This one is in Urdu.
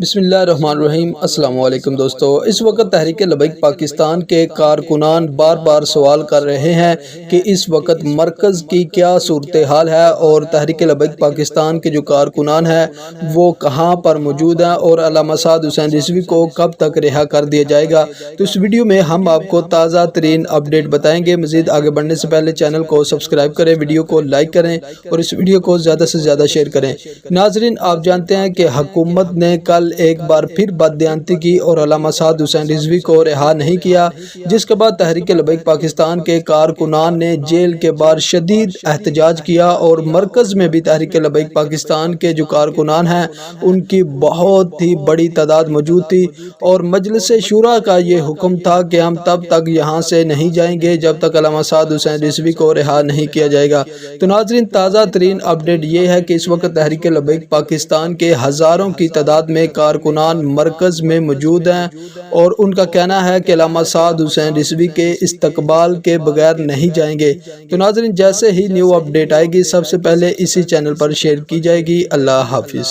بسم اللہ الرحمن الرحیم۔ السلام علیکم دوستو، اس وقت تحریک لبیک پاکستان کے کارکنان بار بار سوال کر رہے ہیں کہ اس وقت مرکز کی کیا صورتحال ہے اور تحریک لبیک پاکستان کے جو کارکنان ہیں وہ کہاں پر موجود ہیں اور علامہ سعد حسین رضوی کو کب تک رہا کر دیا جائے گا۔ تو اس ویڈیو میں ہم آپ کو تازہ ترین اپڈیٹ بتائیں گے۔ مزید آگے بڑھنے سے پہلے چینل کو سبسکرائب کریں، ویڈیو کو لائک کریں اور اس ویڈیو کو زیادہ سے زیادہ شیئر کریں۔ ناظرین، آپ جانتے ہیں کہ حکومت نے کل ایک بار پھر بددیانتی کی اور علامہ سعد حسین رضوی کو رہا نہیں کیا، جس کے بعد تحریک لبیک پاکستان کے کارکنان نے جیل کے باہر شدید احتجاج کیا اور مرکز میں بھی تحریک لبیک پاکستان کے جو کارکنان ہیں ان کی بہت ہی بڑی تعداد موجود تھی اور مجلس شورا کا یہ حکم تھا کہ ہم تب تک یہاں سے نہیں جائیں گے جب تک علامہ سعد حسین رضوی کو رہا نہیں کیا جائے گا۔ تو ناظرین، تازہ ترین اپڈیٹ یہ ہے کہ اس وقت تحریک لبیک پاکستان کے ہزاروں کی تعداد میں کارکنان مرکز میں موجود ہیں اور ان کا کہنا ہے کہ علامہ سعد حسین رضوی کے استقبال کے بغیر نہیں جائیں گے۔ تو ناظرین، جیسے ہی نیو اپڈیٹ آئے گی سب سے پہلے اسی چینل پر شیئر کی جائے گی۔ اللہ حافظ۔